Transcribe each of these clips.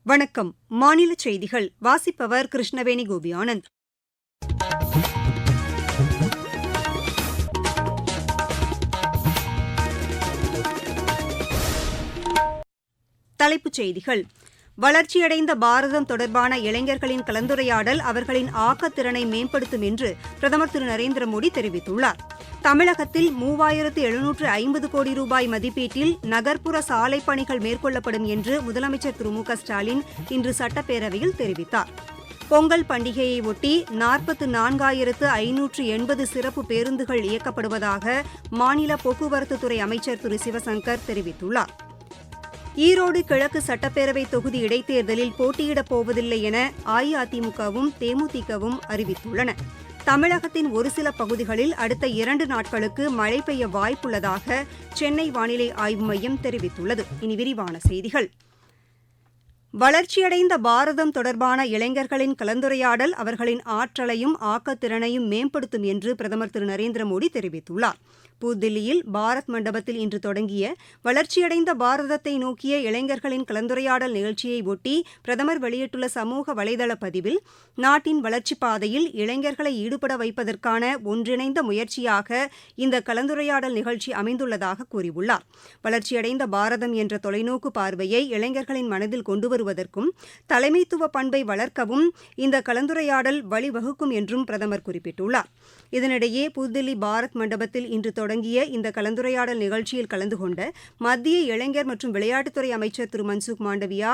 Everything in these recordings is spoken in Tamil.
வணக்கம். மாநில செய்திகள் வாசிப்பவர் கிருஷ்ணவேணி கோபியானந்த். தலைப்புச் செய்திகள். வளர்ச்சியடைந்த பாரதம் தொடர்பான இளைஞர்களின் கலந்துரையாடல் அவர்களின் ஆக்கத்திறனை மேம்படுத்தும் என்று பிரதமர் திரு நரேந்திரமோடி தெரிவித்துள்ளார். தமிழகத்தில் 3750 கோடி ரூபாய் மதிப்பீட்டில் நகர்ப்புற சாலைப் பணிகள் மேற்கொள்ளப்படும் என்று முதலமைச்சர் திரு மு க ஸ்டாலின் இன்று சட்டப்பேரவையில் தெரிவித்தார். பொங்கல் பண்டிகையையொட்டி 44,580 சிறப்பு பேருந்துகள் இயக்கப்படுவதாக மாநில போக்குவரத்துத்துறை அமைச்சர் திரு சிவசங்கர் தெரிவித்துள்ளார். ஈரோடு கிழக்கு சட்டப்பேரவை தொகுதி இடைத்தேர்தலில் போட்டியிடப் போவதில்லை என அஇஅதிமுகவும் தேமுதிகவும் அறிவித்துள்ளன. தமிழகத்தின் ஒரு சில பகுதிகளில் அடுத்த 2 நாட்களுக்கு மழை பெய்ய வாய்ப்புள்ளதாக சென்னை வானிலை ஆய்வு மையம் தெரிவித்துள்ளது. இனி விரிவான செய்திகள். வளர்ச்சியடைந்த பாரதம் தொடர்பான இளைஞர்களின் கலந்துரையாடல் அவர்களின் ஆற்றலையும் ஆக்கத்திறனையும் மேம்படுத்தும் என்று பிரதமர் திரு நரேந்திரமோடி தெரிவித்துள்ளார். புதுதில்லியில் பாரத் மண்டபத்தில் இன்று தொடங்கிய வளர்ச்சியடைந்த பாரதத்தை நோக்கிய இளைஞர்களின் கலந்துரையாடல் நிகழ்ச்சியை ஒட்டி பிரதமர் வெளியிட்டுள்ள சமூக வலைதள பதிவில், நாட்டின் வளர்ச்சிப் பாதையில் இளைஞர்களை ஈடுபட வைப்பதற்கான ஒன்றிணைந்த முயற்சியாக இந்த கலந்துரையாடல் நிகழ்ச்சி அமைந்துள்ளதாக கூறியுள்ளார். வளர்ச்சியடைந்த பாரதம் என்ற தொலைநோக்கு பார்வையை இளைஞர்களின் மனதில் கொண்டு வருவதற்கும் தலைமைத்துவ பண்பை வளர்க்கவும் இந்த கலந்துரையாடல் வழிவகுக்கும் என்றும் பிரதமர் குறிப்பிட்டுள்ளார். இதனிடையே புதுதில்லி பாரத் மண்டபத்தில் இன்று தொடங்கிய இந்த கலந்துரையாடல் நிகழ்ச்சியில் கலந்து கொண்ட மத்திய இளைஞர் மற்றும் விளையாட்டுத்துறை அமைச்சர் திரு மன்சுக் மாண்டவியா,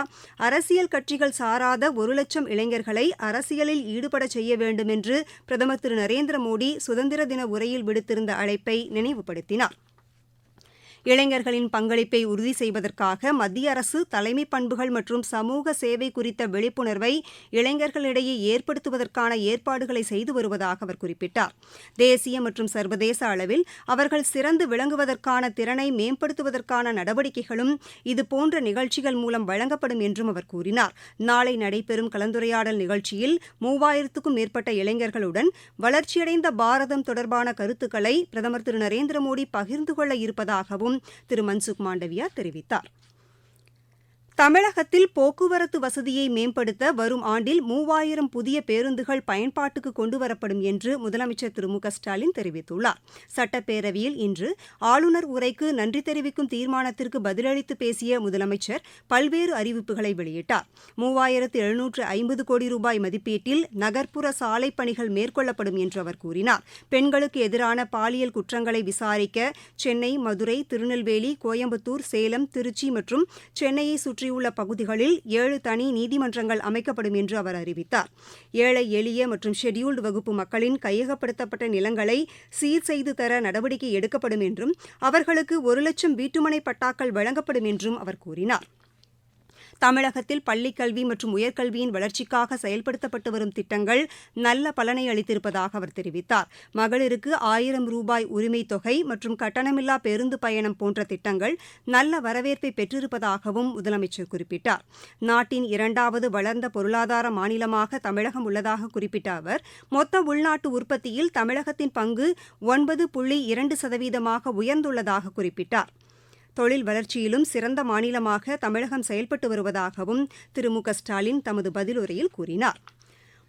அரசியல் கட்சிகள் சாராத 1 லட்சம் இளைஞர்களை அரசியலில் ஈடுபடச் செய்ய வேண்டுமென்று பிரதமர் திரு நரேந்திரமோடி சுதந்திர தின உரையில் விடுத்திருந்த அழைப்பை நினைவுபடுத்தினார். இளைஞர்களின் பங்களிப்பை உறுதி செய்வதற்காக மத்திய அரசு தலைமைப் பண்புகள் மற்றும் சமூக சேவை குறித்த விழிப்புணர்வை இளைஞர்களிடையே ஏற்படுத்துவதற்கான ஏற்பாடுகளை செய்து வருவதாக அவர் குறிப்பிட்டார். தேசிய மற்றும் சர்வதேச அளவில் அவர்கள் சிறந்து விளங்குவதற்கான திறனை மேம்படுத்துவதற்கான நடவடிக்கைகளும் இதுபோன்ற நிகழ்ச்சிகள் மூலம் வழங்கப்படும் என்றும் அவர் கூறினார். நாளை நடைபெறும் கலந்துரையாடல் நிகழ்ச்சியில் 3000க்கும் மேற்பட்ட இளைஞர்களுடன் வளர்ச்சியடைந்த பாரதம் தொடர்பான கருத்துக்களை பிரதமர் திரு நரேந்திரமோடி பகிர்ந்து கொள்ள இருப்பதாகவும் திரு மன்சுக் மாண்டவியா தெரிவித்தார். தமிழகத்தில் போக்குவரத்து வசதியை மேம்படுத்த வரும் ஆண்டில் 3000 புதிய பேருந்துகள் பயன்பாட்டுக்கு கொண்டுவரப்படும் என்று முதலமைச்சர் திரு மு க ஸ்டாலின் தெரிவித்துள்ளார். சட்டப்பேரவையில் இன்று ஆளுநர் உரைக்கு நன்றி தெரிவிக்கும் தீர்மானத்திற்கு பதிலளித்து பேசிய முதலமைச்சர் பல்வேறு அறிவிப்புகளை வெளியிட்டார். 3750 கோடி ரூபாய் மதிப்பீட்டில் நகர்ப்புற சாலைப் பணிகள் மேற்கொள்ளப்படும் என்று அவர் கூறினார். பெண்களுக்கு எதிரான பாலியல் குற்றங்களை விசாரிக்க சென்னை, மதுரை, திருநெல்வேலி, கோயம்புத்தூர், சேலம், திருச்சி மற்றும் சென்னையை சுற்றி உள்ள பகுதிகளில் 7 தனி நீதிமன்றங்கள் அமைக்கப்படும் என்று அவர் அறிவித்தார். ஏழை எளிய மற்றும் ஷெட்யூல்டு வகுப்பு மக்களின் கையகப்படுத்தப்பட்ட நிலங்களை சீர் செய்து தர நடவடிக்கை எடுக்கப்படும் என்றும் அவர்களுக்கு 1 லட்சம் வீட்டுமனை பட்டாக்கள் வழங்கப்படும் என்றும் அவர் கூறினார். தமிழகத்தில் பள்ளிக்கல்வி மற்றும் உயர்கல்வியின் வளர்ச்சிக்காக செயல்படுத்தப்பட்டு வரும் திட்டங்கள் நல்ல பலனை அளித்திருப்பதாக அவர் தெரிவித்தார். மகளிருக்கு 1000 ரூபாய் உரிமைத் தொகை மற்றும் கட்டணமில்லா பேருந்து பயணம் போன்ற திட்டங்கள் நல்ல வரவேற்பை பெற்றிருப்பதாகவும் முதலமைச்சர் குறிப்பிட்டார். நாட்டின் 2வது வளர்ந்த பொருளாதார மாநிலமாக தமிழகம் உள்ளதாக குறிப்பிட்ட அவர், மொத்த உள்நாட்டு உற்பத்தியில் தமிழகத்தின் பங்கு 9.2% உயர்ந்துள்ளதாக குறிப்பிட்டார். தொழில் வளர்ச்சியிலும் சிறந்த மாநிலமாக தமிழகம் செயல்பட்டு வருவதாகவும் திரு மு க ஸ்டாலின் தமது பதிலுரையில் கூறினார்.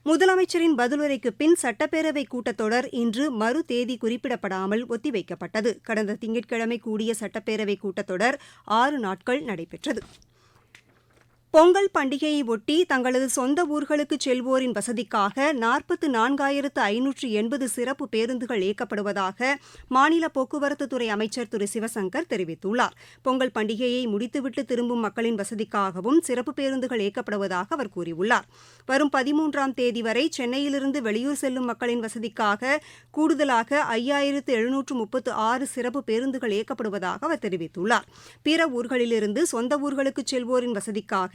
முதலமைச்சரின் பதிலுரைக்கு பின் சட்டப்பேரவைக் கூட்டத்தொடர் இன்று மறு தேதி குறிப்பிடப்படாமல் ஒத்திவைக்கப்பட்டது. கடந்த திங்கட்கிழமை கூடிய சட்டப்பேரவைக் கூட்டத்தொடர் 6 நாட்கள் நடைபெற்றது. பொங்கல் பண்டிகையையொட்டி தங்களது சொந்த ஊர்களுக்கு செல்வோரின் வசதிக்காக 44,580 சிறப்பு பேருந்துகள் இயக்கப்படுவதாக மாநில போக்குவரத்துத்துறை அமைச்சர் திரு சிவசங்கர் தெரிவித்துள்ளார். பொங்கல் பண்டிகையை முடித்துவிட்டு திரும்பும் மக்களின் வசதிக்காகவும் சிறப்பு பேருந்துகள் இயக்கப்படுவதாக அவர் கூறியுள்ளார். வரும் 13ஆம் தேதி வரை சென்னையிலிருந்து வெளியூர் செல்லும் மக்களின் வசதிக்காக கூடுதலாக 5736 சிறப்பு பேருந்துகள் இயக்கப்படுவதாக அவர் தெரிவித்துள்ளார். பிற ஊர்களிலிருந்து சொந்த ஊர்களுக்கு செல்வோரின் வசதிக்காக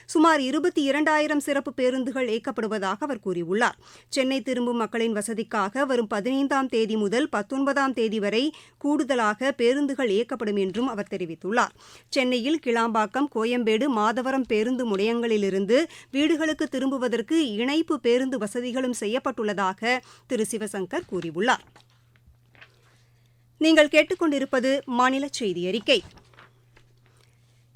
சுமார் 22,000 சிறப்பு பேருந்துகள் இயக்கப்படுவதாக அவர் கூறியுள்ளார். சென்னை திரும்பும் மக்களின் வசதிக்காக வரும் 15ஆம் தேதி முதல் 19ஆம் தேதி வரை கூடுதலாக பேருந்துகள் இயக்கப்படும் என்றும் அவர் தெரிவித்துள்ளார். சென்னையில் கிளாம்பாக்கம், கோயம்பேடு, மாதவரம் பேருந்து முனையங்களிலிருந்து வீடுகளுக்கு திரும்புவதற்கு இணைப்பு பேருந்து வசதிகளும் செய்யப்பட்டுள்ளதாக திரு சிவசங்கர் கூறியுள்ளார். நீங்கள் கேட்டுக்கொண்டிருப்பது மாநில செய்தி அறிக்கை.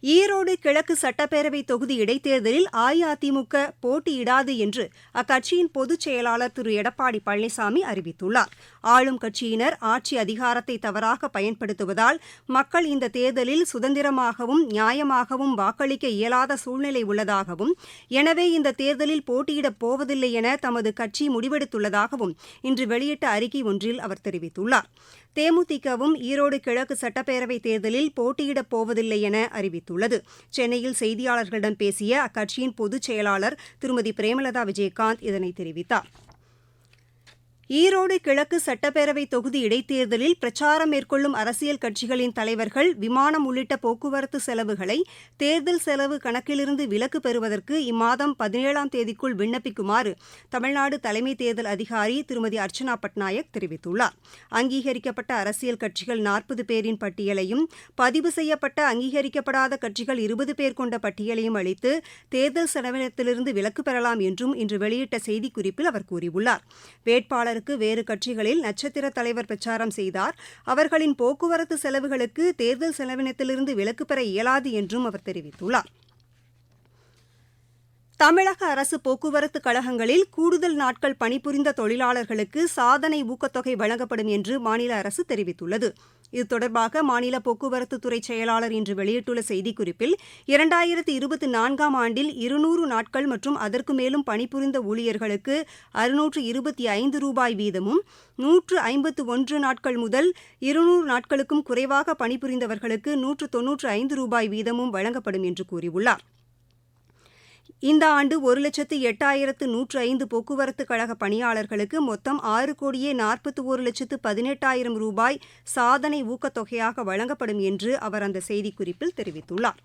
ஈரோடு கிழக்கு சட்டப்பேரவை தொகுதி இடைத்தேர்தலில் அஇஅதிமுக போட்டியிடாது என்று அக்கட்சியின் பொதுச் செயலாளர் திரு எடப்பாடி பழனிசாமி அறிவித்துள்ளார். ஆளும் கட்சியினர் ஆட்சி அதிகாரத்தை தவறாக பயன்படுத்துவதால் மக்கள் இந்த தேர்தலில் சுதந்திரமாகவும் நியாயமாகவும் வாக்களிக்க இயலாத சூழ்நிலை உள்ளதாகவும், எனவே இந்த தேர்தலில் போட்டியிடப் போவதில்லை என தமது கட்சி முடிவெடுத்துள்ளதாகவும் இன்று வெளியிட்ட அறிக்கை ஒன்றில் அவர் தெரிவித்துள்ளார். தேமுதிகவும் ஈரோடு கிழக்கு சட்டப்பேரவைத் தேர்தலில் போட்டியிடப் போவதில்லை என அறிவித்துள்ளது. சென்னையில் செய்தியாளர்களிடம் பேசிய அக்கட்சியின் பொதுச் செயலாளர் திருமதி பிரேமலதா விஜயகாந்த் இதனை தெரிவித்தார். ஈரோடு கிழக்கு சட்டப்பேரவை தொகுதி இடைத்தேர்தலில் பிரச்சாரம் மேற்கொள்ளும் அரசியல் கட்சிகளின் தலைவர்கள் விமானம் உள்ளிட்ட போக்குவரத்து செலவுகளை தேர்தல் செலவு கணக்கிலிருந்து விலக்கு பெறுவதற்கு இம்மாதம் 17ஆம் தேதிக்குள் விண்ணப்பிக்குமாறு தமிழ்நாடு தலைமை தேர்தல் அதிகாரி திருமதி அர்ச்சனா பட்நாயக் தெரிவித்துள்ளார். அங்கீகரிக்கப்பட்ட அரசியல் கட்சிகள் 40 பேரின் பட்டியலையும், பதிவு செய்யப்பட்ட அங்கீகரிக்கப்படாத கட்சிகள் 20 பேர் கொண்ட பட்டியலையும் அளித்து தேர்தல் செலவினத்திலிருந்து விலக்கு பெறலாம் என்றும் இன்று வெளியிட்ட செய்திக்குறிப்பில் அவர் கூறியுள்ளார். வேட்பாளர் வேறு கட்சிகளில் நட்சத்திர தலைவர் பிரச்சாரம் செய்தார், அவர்களின் போக்குவரத்து செலவுகளுக்கு தேர்தல் செலவினத்திலிருந்து விலக்கு பெற இயலாது என்றும் அவர் தெரிவித்துள்ளார். தமிழக அரசு போக்குவரத்து கழகங்களில் கூடுதல் நாட்கள் பணிபுரிந்த தொழிலாளர்களுக்கு சாதனை ஊக்கத்தொகை வழங்கப்படும் என்று மாநில அரசு தெரிவித்துள்ளது. இது தொடர்பாக மாநில போக்குவரத்துத்துறை செயலாளர் இன்று வெளியிட்டுள்ள செய்திக்குறிப்பில் 2024ஆம் ஆண்டில் 200 நாட்கள் மற்றும் அதற்கு மேலும் பணிபுரிந்த ஊழியர்களுக்கு 625 ரூபாய் வீதமும், 151 நாட்கள் முதல் 200 நாட்களுக்கும் குறைவாக பணிபுரிந்தவர்களுக்கு 195 ரூபாய் வீதமும் வழங்கப்படும் என்று கூறியுள்ளார். இந்த ஆண்டு 1,08,105 போக்குவரத்து கழக பணியாளர்களுக்கு மொத்தம் 6,41,18,000 ரூபாய் சாதனை ஊக்கத்தொகையாக வழங்கப்படும் என்று அவர் அந்த செய்திக்குறிப்பில் தெரிவித்துள்ளார்.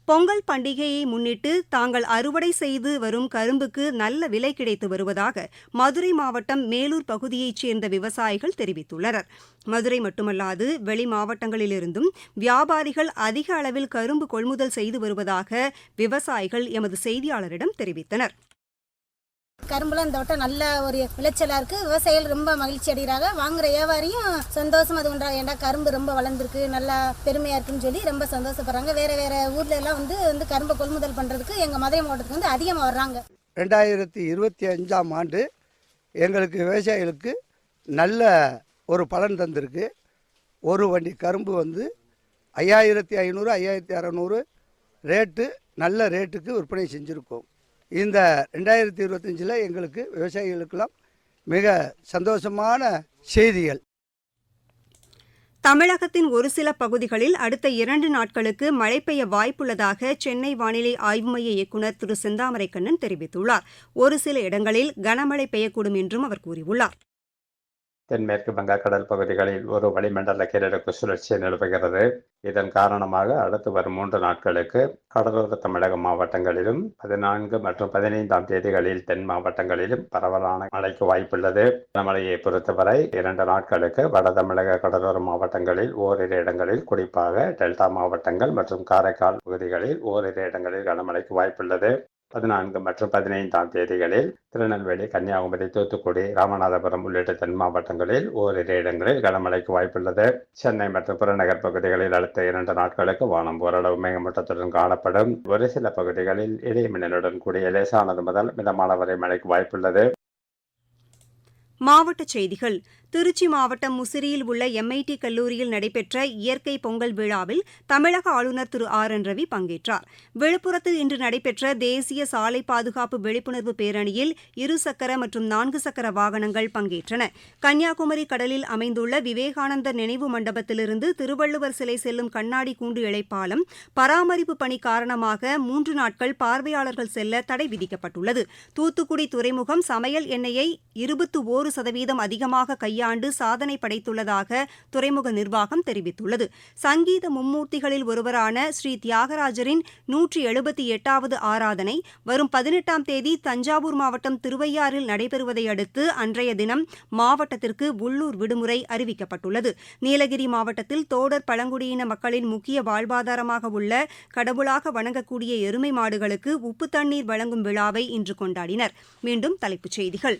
பொங்கல் பண்டிகையை முன்னிட்டு தாங்கள் அறுவடை செய்து வரும் கரும்புக்கு நல்ல விலை கிடைத்து வருவதாக மதுரை மாவட்டம் மேலூர் பகுதியைச் சேர்ந்த விவசாயிகள் தெரிவித்துள்ளனர். மதுரை மட்டுமல்லாது வெளி மாவட்டங்களிலிருந்தும் வியாபாரிகள் அதிக அளவில் கரும்பு கொள்முதல் செய்து வருவதாக விவசாயிகள் எமது செய்தியாளரிடம் தெரிவித்தனர். கரும்புலாம் இந்த வட்டம் நல்ல ஒரு விளைச்சலா இருக்கு. விவசாயிகள் ரொம்ப மகிழ்ச்சி அடைகிறாங்க. வாங்குற வியாபாரியும் சந்தோஷம் அது உண்டாக. ஏன்னா கரும்பு ரொம்ப வளர்ந்துருக்கு, நல்லா பெருமையா இருக்குன்னு சொல்லி ரொம்ப சந்தோஷப்படுறாங்க. வேற வேற ஊர்ல எல்லாம் வந்து கரும்பை கொள்முதல் பண்றதுக்கு எங்க மதுரை மாவட்டத்துக்கு வந்து அதிகமாக வர்றாங்க. 2025ஆம் ஆண்டு எங்களுக்கு விவசாயிகளுக்கு நல்ல ஒரு பலன் தந்திருக்கு. ஒரு வண்டி கரும்பு வந்து 5500 5600 ரேட்டு, நல்ல ரேட்டுக்கு விற்பனை செஞ்சுருக்கோம். இந்த 2025 எங்களுக்கு விவசாயிகளுக்கெல்லாம் மிக சந்தோஷமான செய்திகள். தமிழகத்தின் ஒரு சில பகுதிகளில் அடுத்த 2 நாட்களுக்கு மழை பெய்ய வாய்ப்புள்ளதாக சென்னை வானிலை ஆய்வு மைய இயக்குநர் திரு செந்தாமரைக்கண்ணன் தெரிவித்துள்ளார். ஒரு சில இடங்களில் கனமழை பெய்யக்கூடும் என்றும் அவர் கூறியுள்ளார். தென்மேற்கு வங்கக்கடல் பகுதிகளில் ஒரு வளிமண்டல கீழடுக்கு சுழற்சி நிலவுகிறது. இதன் காரணமாக அடுத்து வரும் 3 நாட்களுக்கு கடலோர தமிழக மாவட்டங்களிலும் 14 மற்றும் 15ஆம் தேதிகளில் தென் மாவட்டங்களிலும் பரவலான மழைக்கு வாய்ப்புள்ளது. கனமழையை பொறுத்தவரை 2 நாட்களுக்கு வட தமிழக கடலோர மாவட்டங்களில் ஓரிரு இடங்களில், குறிப்பாக டெல்டா மாவட்டங்கள் மற்றும் காரைக்கால் பகுதிகளில் ஓரிரு இடங்களில் கனமழைக்கு வாய்ப்புள்ளது. 14 மற்றும் 15ஆம் தேதிகளில் திருநெல்வேலி, கன்னியாகுமரி, தூத்துக்குடி, ராமநாதபுரம் உள்ளிட்ட தென் மாவட்டங்களில் ஓரிரு இடங்களில் கனமழைக்கு வாய்ப்புள்ளது. சென்னை மற்றும் புறநகர் பகுதிகளில் அடுத்த 2 நாட்களுக்கு வானம் ஓரளவு மேகமூட்டத்துடன் காணப்படும். ஒரு சில பகுதிகளில் இடி மின்னலுடன் கூடிய லேசானது முதல் மிதமான வரை மழைக்கு வாய்ப்புள்ளது. மாவட்டச் செய்திகள். திருச்சி மாவட்டம் முசிறியில் உள்ள எம்ஐடி கல்லூரியில் நடைபெற்ற இயற்கை பொங்கல் விழாவில் தமிழக ஆளுநர் திரு ஆர்.என். ரவி பங்கேற்றார். விழுப்புரத்தில் இன்று நடைபெற்ற தேசிய சாலை பாதுகாப்பு விழிப்புணர்வு பேரணியில் 2 சக்கர மற்றும் 4 சக்கர வாகனங்கள் பங்கேற்றன. கன்னியாகுமரி கடலில் அமைந்துள்ள விவேகானந்தர் நினைவு மண்டபத்திலிருந்து திருவள்ளுவர் சிலை செல்லும் கண்ணாடி கூண்டு இழைப்பாலம் பராமரிப்பு பணி காரணமாக 3 நாட்கள் பார்வையாளர்கள் செல்ல தடை விதிக்கப்பட்டுள்ளது. தூத்துக்குடி துறைமுகம் சமையல் எண்ணெயை 21% அதிகமாக கையாண்டு சாதனை படைத்துள்ளதாக துறைமுக நிர்வாகம் தெரிவித்துள்ளது. சங்கீத மும்மூர்த்திகளில் ஒருவரான ஸ்ரீ தியாகராஜரின் 178வது ஆராதனை வரும் 18ஆம் தேதி தஞ்சாவூர் மாவட்டம் திருவையாறில் நடைபெறுவதை அடுத்து அன்றைய தினம் மாவட்டத்திற்கு உள்ளூர் விடுமுறை அறிவிக்கப்பட்டுள்ளது. நீலகிரி மாவட்டத்தில் தோடர் பழங்குடியின மக்களின் முக்கிய வாழ்வாதாரமாக உள்ள கடவுளாக வணங்கக்கூடிய எருமை மாடுகளுக்கு உப்பு தண்ணீர் வழங்கும் விழாவை இன்று கொண்டாடினர். மீண்டும் தலைப்புச் செய்திகள்.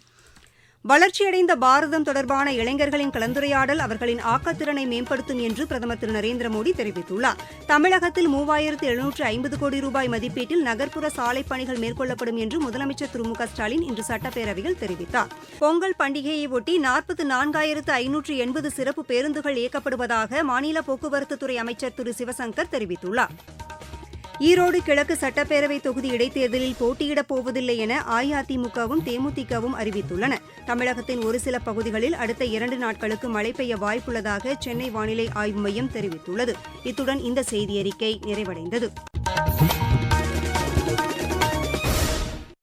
வளர்ச்சியடைந்த பாரதம் தொடர்பான இளைஞர்களின் கலந்துரையாடல் அவர்களின் ஆக்கத்திறனை மேம்படுத்தும் என்று பிரதமர் திரு நரேந்திரமோடி தெரிவித்துள்ளார். தமிழகத்தில் 3750 கோடி ரூபாய் மதிப்பீட்டில் நகர்ப்புற சாலைப் பணிகள் மேற்கொள்ளப்படும் என்று முதலமைச்சர் திரு மு.க.ஸ்டாலின் இன்று சட்டப்பேரவையில் தெரிவித்தார். பொங்கல் பண்டிகையையொட்டி 44,580 சிறப்பு பேருந்துகள் இயக்கப்படுவதாக மாநில போக்குவரத்துத்துறை அமைச்சர் திரு சிவசங்கர் தெரிவித்துள்ளார். ஈரோடு கிழக்கு சட்டப்பேரவை தொகுதி இடைத்தேர்தலில் போட்டியிடப் போவதில்லை என அஇஅதிமுகவும் தேமுதிகவும் அறிவித்துள்ளன. தமிழகத்தின் ஒரு சில பகுதிகளில் அடுத்த 2 நாட்களுக்கு மழை பெய்ய வாய்ப்புள்ளதாக சென்னை வானிலை ஆய்வு மையம் தெரிவித்துள்ளது. இத்துடன் இந்த செய்தியறிக்கை நிறைவடைந்தது.